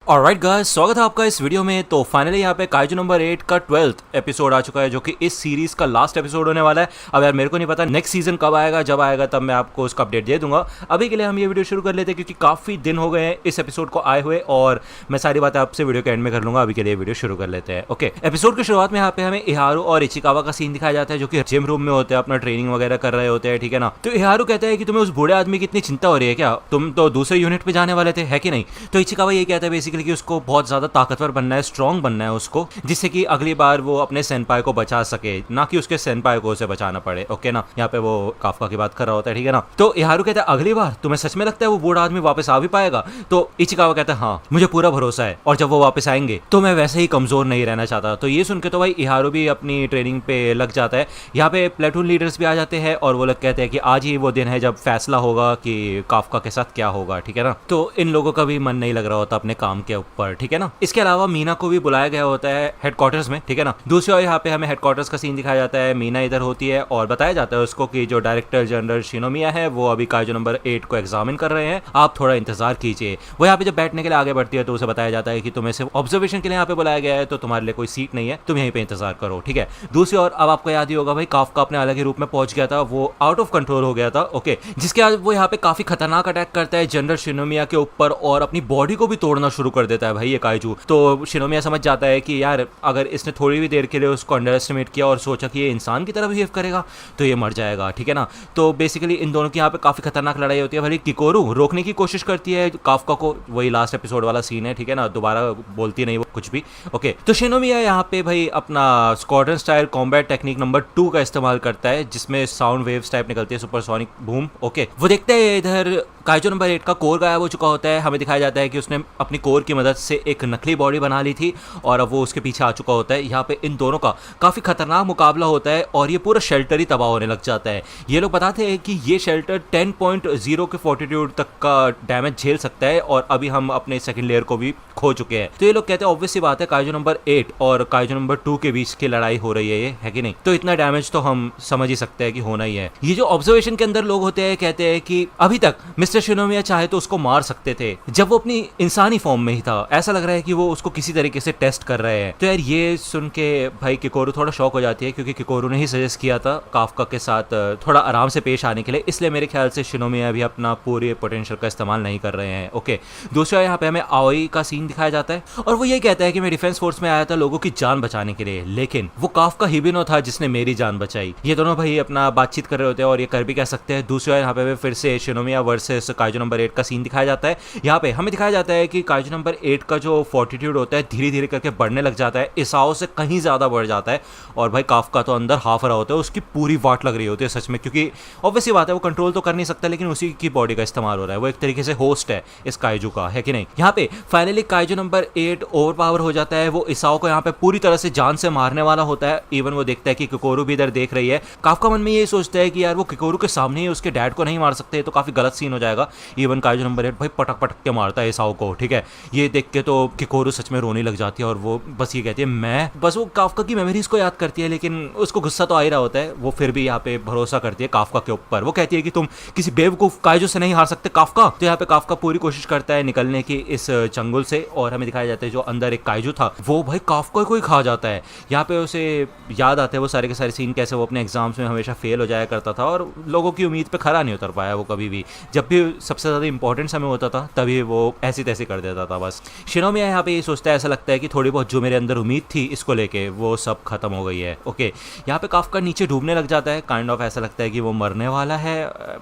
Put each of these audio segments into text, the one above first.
Alright guys, स्वागत है आपका इस वीडियो में। तो फाइनली यहाँ पे काइजू नंबर 8 का 12th एपिसोड आ चुका है, जो कि इस सीरीज का लास्ट एपिसोड होने वाला है। अब यार मेरे को नहीं पता नेक्स्ट सीजन कब आएगा, जब आएगा तब मैं आपको उसका अपडेट दे दूंगा। अभी के लिए हम ये वीडियो शुरू कर लेते हैं, क्योंकि काफ़ी दिन हो गए हैं इस एपिसोड को आए हुए, और मैं सारी बातें आपसे वीडियो के एंड में कर लूंगा। अभी के लिए वीडियो शुरू कर लेते हैं। ओके, एपिसोड की शुरुआत में यहाँ पे हमें इहारू और इचिकावा का सीन दिखाया जाता है, जो कि जिम रूम में होते हैं, अपना ट्रेनिंग वगैरह कर रहे होते हैं, ठीक है ना। तो इहारू कहता है कि तुम्हें उस बूढ़े आदमी की इतनी चिंता हो रही है क्या, तुम तो दूसरे यूनिट पे जाने वाले थे, है कि नहीं। तो इचिकावा ये कहता है बेसिकली कि उसको बहुत ज्यादा ताकतवर बनना है, स्ट्रांग बनना है उसको, जिससे कि अगली बार वो अपने सेनपाई को बचा सके, ना कि उसके सेनपाई को उसे बचाना पड़े। ओके ना, यहाँ पे वो काफका की बात कर रहा होता है, ठीक है ना। तो इहारू कहता है अगली बार तुम्हें सच में लगता है वो बूढ़ा आदमी वापस आ भी पाएगा। तो इचिकावा कहता है हाँ, मुझे पूरा भरोसा है, और जब वो वापस आएंगे तो मैं वैसे ही कमजोर नहीं रहना चाहता। तो ये सुन के तो भाई इहारू भी अपनी ट्रेनिंग पे लग जाता है। यहाँ पे प्लेटून लीडर्स भी आ जाते हैं, और वो लोग कहते हैं कि आज ही वो दिन है जब फैसला होगा कि काफका के साथ क्या होगा, ठीक है ना। तो इन लोगों का भी मन नहीं लग रहा होता अपने काम के ऊपर, ठीक है ना। इसके अलावा मीना को भी बुलाया गया होता है हेडक्वार्टर्स में, ठीक है ना। दूसरी ओर यहाँ पे हमें हेडक्वार्टर्स का सीन दिखाया जाता है। मीना इधर होती है और बताया जाता है उसको कि जो डायरेक्टर जनरल शिनोमिया है वो अभी काइजू नंबर 8 को एग्जामिन कर रहे हैं, आप थोड़ा इंतजार कीजिए। वो यहाँ पे जब बैठने के लिए आगे बढ़ती है तो उसे बताया जाता है कि तुम्हें सिर्फ ऑब्जर्वेशन के लिए यहाँ पे बुलाया गया है, तो तुम्हारे लिए कोई सीट नहीं है, तुम यहीं पे इंतजार करो, ठीक है। दूसरी ओर अब आपको याद ही होगा भाई, काफका अपने अलग ही रूप में पहुंच गया था, वो आउट ऑफ कंट्रोल हो गया था। ओके, जिसके बाद वो यहाँ पे काफी खतरनाक अटैक करता है जनरल शिनोमिया के ऊपर, और अपनी बॉडी को भी तोड़ना शुरू कर देता है भाई ये काइजू। तो शिनोमिया समझ जाता है कि यार अगर इसने थोड़ी भी देर के लिए उसको अंडर एस्टिमेट किया और सोचा कि ये इंसान की तरह बिहेव करेगा तो ये मर जाएगा, ठीक है ना। तो बेसिकली इन दोनों की यहाँ पे काफी खतरनाक लड़ाई होती है। भले किकोरू रोकने की कोशिश करती है काफका को, वही लास्ट एपिसोड वाला सीन है, ठीक है ना, दोबारा बोलती नहीं वो कुछ भी। ओके, तो शिनोमिया यहाँ पे भाई अपना squadron style combat technique number 2 का इस्तेमाल करता है, जिसमें साउंड वेव्स टाइप निकलती है, सुपरसोनिक बूम। ओके, वो देखते हैं इधर काइजू नंबर 8 का कोर गायब हो चुका होता है। हमें दिखाया जाता है कि उसने अपनी कोर की मदद से एक नकली बॉडी बना ली थी, और अब वो उसके पीछे आ चुका होता है। यहाँ पे इन दोनों का काफी खतरनाक मुकाबला होता है, और ये पूरा शेल्टर ही तबाह होने लग जाता है। ये लोग बताते हैं कि ये शेल्टर 10.0 के फोर्टिट्यूड तक का डैमेज झेल सकता है, और अभी हम अपने सेकंड लेयर को भी खो चुके हैं। तो ये लोग कहते हैं ऑब्वियस सी बात है, काइजू नंबर 8 और काइजू नंबर 2 के बीच की लड़ाई हो रही है ये, है कि नहीं। तो इतना डैमेज तो हम समझ ही सकते हैं कि होना ही है। ये जो ऑब्जर्वेशन के अंदर लोग होते हैं कहते हैं कि अभी तक मिस्टर शिनोमिया चाहे तो उसको मार सकते थे जब वो अपनी इंसानी फॉर्म में ही था। ऐसा लग रहा है कि वो उसको किसी तरीके से टेस्ट कर रहे हैं। तो यार ये सुन के भाई किकोरू थोड़ा शॉक हो जाती है, क्योंकि किकोरू ने ही सजेस्ट किया था काफका के साथ थोड़ा आराम से पेश आने के लिए, इसलिए मेरे ख्याल से शिनोमिया भी अपना पूरे पोटेंशियल का इस्तेमाल नहीं कर रहे हैं। ओके, दूसरा यहाँ पे हमें आओई का सीन दिखाया जाता है, और वो ये कहता है कि मैं डिफेंस फोर्स में आया था लोगों की जान बचाने के लिए, लेकिन वो काफका हिबिनो था जिसने मेरी जान बचाई। ये दोनों भाई अपना बातचीत कर रहे होते हैं, और ये कर भी कह सकते हैं। दूसरा यहाँ पे फिर से शिनोमिया वर्सेस काइजू नंबर 8 का सीन दिखाया जाता है। यहाँ पे हमें दिखाया जाता है कि काइजू नंबर 8 का जो फोर्टिट्यूड होता है धीरे धीरे करके बढ़ने लग जाता है, इसाओ से कहीं ज्यादा बढ़ जाता है, और भाई काफका तो अंदर हाफ रहा होता है, उसकी पूरी वाट लग रही होती है सच में, क्योंकि ऑब्वियसली बात है वो कंट्रोल तो कर नहीं सकता, लेकिन उसी की बॉडी का इस्तेमाल हो रहा है, वो एक तरीके से होस्ट है इस काइजू का, है कि नहीं। यहाँ पे finally kaiju number 8 over power हो जाता है, वो इसाओ को यहाँ पे पूरी तरह से जान से मारने वाला होता है। इवन वो देखता है कि किकोरू भी इधर देख रही है। काफका मन में ये सोचता है कि यार वो किकोरू के सामने ही उसके डैड को नहीं मार सकते, तो काफी गलत सीन हो जाएगा। इवन काइजू नंबर 8 भाई पटक पटक के मारता है इसाओ को, ठीक है। ये देख के तो किकोरू सच में रोने लग जाती है, और वो बस ये कहती है मैं बस, वो काफका की मेमोरीज को याद करती है, लेकिन उसको गुस्सा तो आ ही रहा होता है। वो फिर भी यहाँ पे भरोसा करती है काफका के ऊपर। वो कहती है कि तुम किसी बेवकूफ काइजू से नहीं हार सकते काफका। तो यहाँ पे काफका पूरी कोशिश करता है निकलने की इस चंगुल से, और हमें दिखाया जाता है जो अंदर एक काइजू था वो भाई काफका को ही खा जाता है। यहाँ पे उसे याद आते हैं वो सारे के सारे सीन, कैसे वो अपने एग्जाम्स में हमेशा फेल हो जाया करता था, और लोगों की उम्मीद पे खरा नहीं उतर पाया वो कभी भी। जब भी सबसे ज्यादा इंपॉर्टेंट समय होता था तभी वो ऐसी तैसी कर देता था बस। शिनोमिया यहाँ पे ये सोचता है, ऐसा लगता है कि थोड़ी बहुत जो मेरे अंदर उम्मीद थी इसको लेके वो सब खत्म हो गई है। ओके, यहाँ पे काफका नीचे डूबने लग जाता है, काइंड ऑफ ऐसा लगता है कि वो मरने वाला है।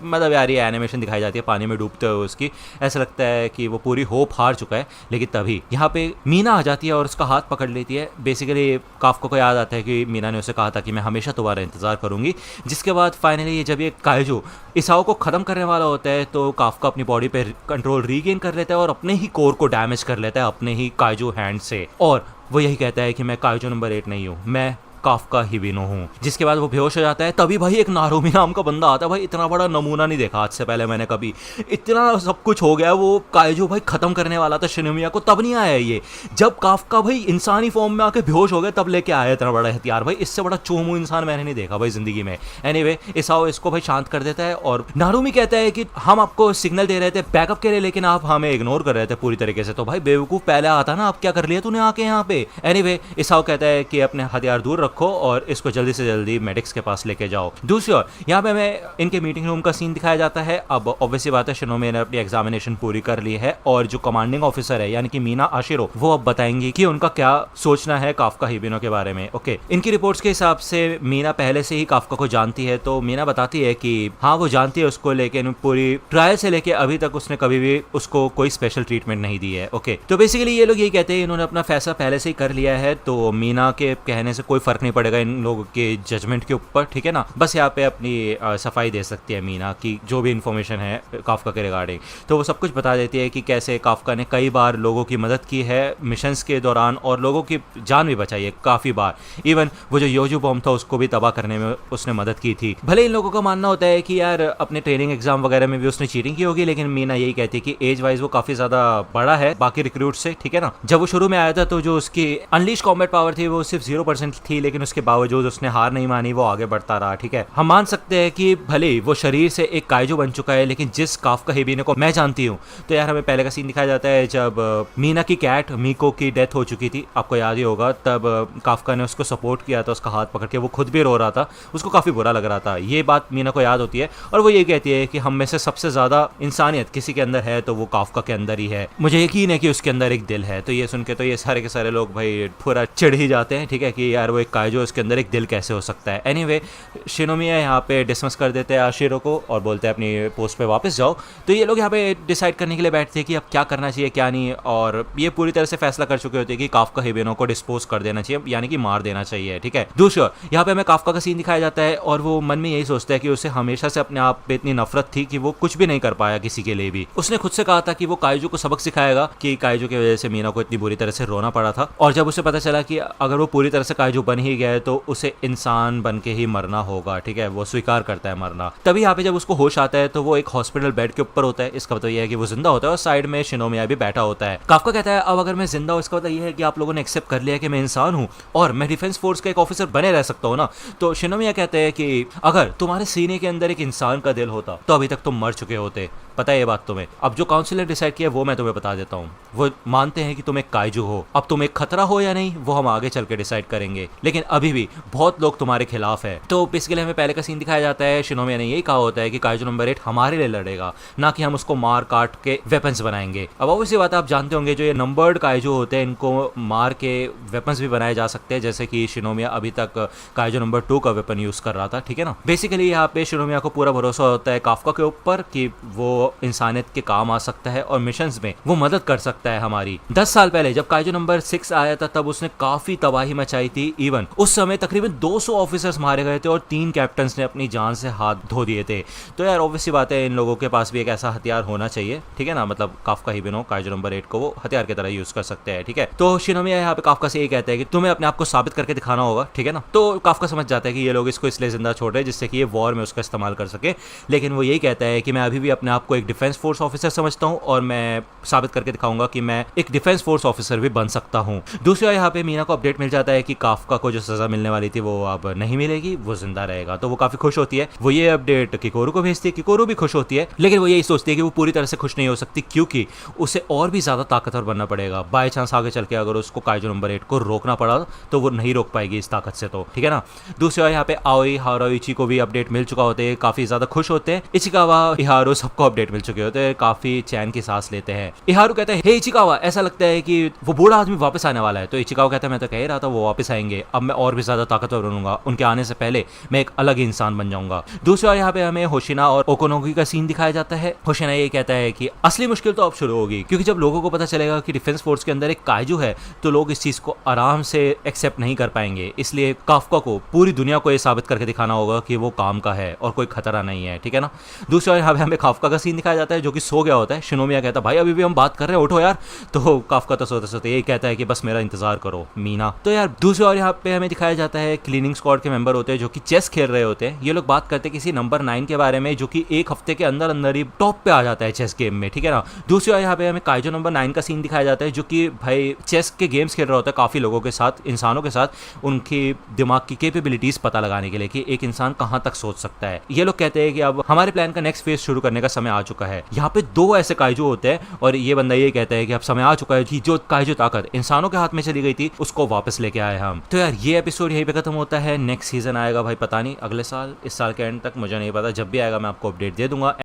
मतलब यार ये एनिमेशन दिखाई जाती है पानी में डूबते हुए उसकी, ऐसा लगता है कि वो पूरी होप हार चुका है। लेकिन तभी यहाँ पे मीना आ जाती है और उसका हाथ पकड़ लेती है। बेसिकली काफका को याद आता है कि मीना ने उसे कहा था कि मैं हमेशा तुम्हारा इंतजार करूंगी। जिसके बाद फाइनली जब ये काइजू इसाओ को खत्म करने वाला होता है, तो काफका अपनी बॉडी पे कंट्रोल रीगेन कर लेता है और अपने ही कोर को डैमेज कर लेता है अपने ही काइजू हैंड से, और वो यही कहता है कि मैं काइजू नंबर 8 नहीं हूँ, मैं काफका हिबिनो हूँ। जिसके बाद वो बेहोश हो जाता है। तभी भाई एक नारुमी नाम का बंदा आता है। भाई इतना बड़ा नमूना नहीं देखा आज से पहले मैंने कभी, इतना सब कुछ हो गया। वो काइजू भाई खत्म करने वाला था शिनोमिया को, तब नहीं आया ये। जब काफका भाई इंसानी फॉर्म में आके बेहोश हो गया तब लेके आया इतना बड़ा हथियार। भाई इससे बड़ा चोमू इंसान मैंने नहीं देखा भाई जिंदगी में। एनीवे इसाओ इसको भाई शांत कर देता है और नारुमी कहता है कि हम आपको सिग्नल दे रहे थे बैकअप के लिए, लेकिन आप हमें इग्नोर कर रहे थे पूरी तरीके से। तो भाई बेवकूफ पहले आता ना, अब क्या कर लिया तूने आके यहाँ पे। एनीवे इसाओ कहता है कि अपने हथियार दूर रखो और इसको जल्दी से जल्दी मेडिक्स के पास लेके जाओ। दूसरी ओर यहाँ पे हमें इनके मीटिंग रूम का सीन दिखाया जाता है। अब ऑब्वियसली बात है शिनोमिया ने अपनी एग्जामिनेशन पूरी कर ली है और जो कमांडिंग ऑफिसर है यानी कि मीना आशिरो, वो अब बताएंगी कि उनका क्या सोचना है काफका हिबिनो के बारे में। ओके, इनकी रिपोर्ट्स के हिसाब से मीना पहले से ही काफका को जानती है। तो मीना बताती है कि हाँ वो जानती है उसको, लेकिन पूरी ट्रायल से लेके अभी तक उसने कभी भी उसको कोई स्पेशल ट्रीटमेंट नहीं दी है। ओके, तो बेसिकली ये लोग यही कहते हैं इन्होंने अपना फैसला पहले से ही कर लिया है, तो मीना के कहने से कोई फर्क नहीं पड़ेगा इन लोगों के जजमेंट के ऊपर, ठीक है ना। बस यहाँ पे अपनी सफाई दे सकती है मीना की जो भी इन्फॉर्मेशन है काफका के रिगार्डिंग। तो वो सब कुछ बता देती है कि कैसे काफका ने कई बार लोगों की मदद की है मिशंस के दौरान और लोगों की जान भी बचाई है काफ़ी बार। इवन वो जो योजू बॉम्ब था उसको भी तबाह करने में उसने मदद की थी। भले इन लोगों का मानना होता है कि यार अपने ट्रेनिंग एग्जाम वगैरह में भी उसने चीटिंग की होगी, लेकिन मीना यही कहती है कि एज वाइज वो काफ़ी ज़्यादा बड़ा है बाकी रिक्रूट से, ठीक है ना। जब वो शुरू में आया था तो जो उसकी अनलीश कॉम्बैट पावर थी वो सिर्फ 0% थी, लेकिन उसके बावजूद उसने हार नहीं मानी, वो आगे बढ़ता रहा, ठीक है। हम मान सकते हैं कि भले वो शरीर से एक काइजू बन चुका है, लेकिन जिस काफका हिबिनो को मैं जानती हूँ, तो यार हमें पहले का सीन दिखाया जाता है जब मीना की कैट मीको की डेथ हो चुकी थी, आपको याद ही होगा। तब काफका ने उसको सपोर्ट किया था, उसका हाथ पकड़ के, वो खुद भी रो रहा था, उसको काफ़ी बुरा लग रहा था। ये बात मीना को याद होती है और वो ये कहती है कि हम में से सबसे ज़्यादा इंसानियत किसी के अंदर है तो वो काफका के अंदर ही है। मुझे यकीन है कि उसके अंदर एक दिल है। तो ये सुन के तो ये सारे के सारे लोग भाई पूरा चिढ़ ही जाते हैं, ठीक है, कि यार वो एक काइजो, उसके अंदर एक दिल कैसे हो सकता है। एनीवे शिनोमिया यहाँ पे डिसमिस कर देते हैं आशिरो को और बोलते हैं अपनी पोस्ट पे वापस जाओ। तो ये लोग यहाँ पे डिसाइड करने के लिए बैठते हैं कि अब क्या करना चाहिए क्या नहीं, और ये पूरी तरह से फैसला कर चुके होते हैं कि काफका हिबिनो को डिस्पोज कर देना चाहिए, यानी कि मार देना चाहिए, ठीक है। दूसरा यहाँ पे हमें काफका का सीन दिखाया जाता है और वो मन में यही सोचता है कि उसे हमेशा से अपने आप पे इतनी नफरत थी कि वो कुछ भी नहीं कर पाया किसी के लिए भी। उसने खुद से कहा था कि वो काइजू को सबक सिखाएगा, कि काइजू की वजह से मीना को इतनी बुरी तरह से रोना पड़ा था, और जब उसे पता चला कि अगर वो पूरी तरह से काइजू बन ही गया है तो उसे इंसान बन के ही मरना होगा, ठीक है, वो स्वीकार करता है मरना। तभी यहाँ पे जब उसको होश आता है तो वो एक हॉस्पिटल बेड के ऊपर होता है, इसका मतलब यह है कि वो जिंदा होता है और साइड में शिनोमिया भी बैठा होता है। काफका कहता है अब अगर मैं जिंदा हूँ इसका मतलब यह है कि आप लोगों ने एक्सेप्ट कर लिया कि मैं इंसान हूँ और मैं डिफेंस फोर्स का एक ऑफिसर बने रह सकता हूँ ना। तो शिनोमिया कहते हैं कि अगर तुम्हारे सीने के अंदर एक इंसान का दिल होता तो अभी तक तुम मर चुके होते, पता है ये बात तुम्हें। अब जो काउंसिल ने डिसाइड किया वो मैं तुम्हें बता देता हूँ। वो मानते हैं कि तुम एक काइजू हो, अब तुम एक खतरा हो या नहीं वो हम आगे चल के डिसाइड करेंगे, लेकिन अभी भी बहुत लोग तुम्हारे खिलाफ है। तो बेसिकली हमें पहले का सीन दिखाया जाता है, शिनोमिया ने यही कहा होता है कि काइजू नंबर 8 हमारे लिए लड़ेगा, ना कि हम उसको मार काट के वेपन्स बनाएंगे। अब ऑब्वियसली बात आप जानते होंगे जो ये नंबर्ड काइजू होते हैं इनको मार के वेपन्स भी बनाए जा सकते हैं, जैसे कि शिनोमिया अभी तक काइजू नंबर 2 का वेपन यूज कर रहा था, ठीक है ना। बेसिकली यहाँ पे शिनोमिया को पूरा भरोसा होता है काफका के ऊपर कि वो इंसानियत के काम आ सकता है और मिशंस में वो मदद कर सकता है हमारी। 10 साल पहले जब काइजू नंबर 6 आया था तब उसने काफी तबाही मचाई थी। इवन उस समय तकरीबन 200 ऑफिसर्स मारे गए थे और 3 कैप्टन्स ने अपनी जान से हाथ धो दिए थे। तो यार ऑब्वियसली बात है इन लोगों के पास भी एक ऐसा हथियार होना चाहिए, ठीक है ना। मतलब काफका हिबिनो काइजू नंबर 8 को वो हथियार की तरह यूज कर सकते हैं, ठीक है। तो शिनोमिया यहाँ पे काफका से यही कहते हैं कि तुम्हें अपने आप को साबित करके दिखाना होगा, ठीक है ना। तो काफका समझ जाता है कि ये लोग इसको इसलिए जिंदा छोड़ रहे हैं जिससे कि ये वॉर में उसका इस्तेमाल कर सके, लेकिन वो यही कहता है कि मैं अभी भी अपने आप को एक डिफेंस फोर्स ऑफिसर समझता हूँ और मैं साबित करके दिखाऊंगा कि मैं एक डिफेंस फोर्स ऑफिसर भी बन सकता हूँ। दूसरा यहाँ पे मीना को अपडेट मिल जाता है कि काफका को जो सजा मिलने वाली थी वो अब नहीं मिलेगी, वो जिंदा रहेगा। तो वो काफी खुश होती है, वो ये अपडेट किकोरू को भेजती है, किकोरू भी खुश होती है, लेकिन वो यही सोचती है कि वो पूरी तरह से खुश नहीं हो सकती क्योंकि उसे और भी ज्यादा ताकतवर बनना पड़ेगा। बाय चांस आगे चल के अगर उसको काइजू नंबर 8 को रोकना पड़ा तो वो नहीं रोक पाएगी इस ताकत से, तो ठीक है ना। दूसरा यहाँ पे आओई हारोइची को भी अपडेट मिल चुका होते हैं, काफी ज्यादा खुश होते हैं। इचिकावा इहारू सबको अपडेट मिल चुके होते हैं, काफी चैन की सांस लेते हैं। इहारू कहते हैं हे इचिकावा ऐसा लगता है कि वो बूढ़ा आदमी वापस आने वाला है। तो इचिकावा कहता है मैं तो कह रहा था वो वापस आएंगे, अब मैं और भी ज्यादा ताकतवर बनूंगा, उनके आने से पहले मैं एक अलग ही इंसान बन जाऊंगा। दूसरा यहाँ पे हमें होशिना और ओकोनोगी का सीन दिखाया जाता है। होशिना ये कहता है कि असली मुश्किल तो अब शुरू होगी क्योंकि जब लोगों को पता चलेगा कि डिफेंस फोर्स के अंदर एक काइजू है तो लोग इस चीज को आराम से एक्सेप्ट नहीं कर पाएंगे, इसलिए काफका को पूरी दुनिया को ये साबित करके दिखाना होगा कि वो काम का है और कोई खतरा नहीं है, ठीक है ना। दूसरा यहाँ पे हमें काफका का सीन सीन दिखाया जाता है जो कि सो गया होता है। शिनोमिया कहता है भाई अभी भी हम बात कर रहे हैं, उठो यार। तो काफका तो सोते सोते यही कहता है कि बस मेरा इंतजार करो मीना। तो यार दूसरी ओर यहाँ पे हमें दिखाया जाता है क्लीनिंग स्क्वाड के मेंबर होते हैं जो कि चेस खेल रहे होते हैं। ये लोग बात करते हैं किसी नंबर 9 के बारे में जो कि एक हफ्ते के अंदर अंदर ही टॉप पे आ जाता है चेस गेम में, ठीक है ना। दूसरी ओर यहाँ पे हमें काइजो नंबर 9 का सीन दिखाया जाता है जो कि भाई चेस के गेम्स खेल रहा होता है काफी लोगों के साथ, इंसानों के साथ, उनकी दिमाग की कैपेबिलिटीज पता लगाने के लिए कि एक इंसान कहाँ तक सोच सकता है। ये लोग कहते हैं कि अब हमारे प्लान का नेक्स्ट फेज शुरू करने का समय आ चुका है। यहाँ पे 2 ऐसे काइजो होते हैं और ये बंदा ये कहता है कि अब समय आ चुका है कि जो काइजो ताकत इंसानों के हाथ में चली गई थी उसको वापस लेके आए हम। तो यार ये एपिसोड यहीं पे खत्म होता है। नेक्स्ट सीजन आएगा भाई पता नहीं अगले साल, इस साल के एंड तक मुझे नहीं पता, जब भी आएगा मैं आपको अपडेट दे दूंगा।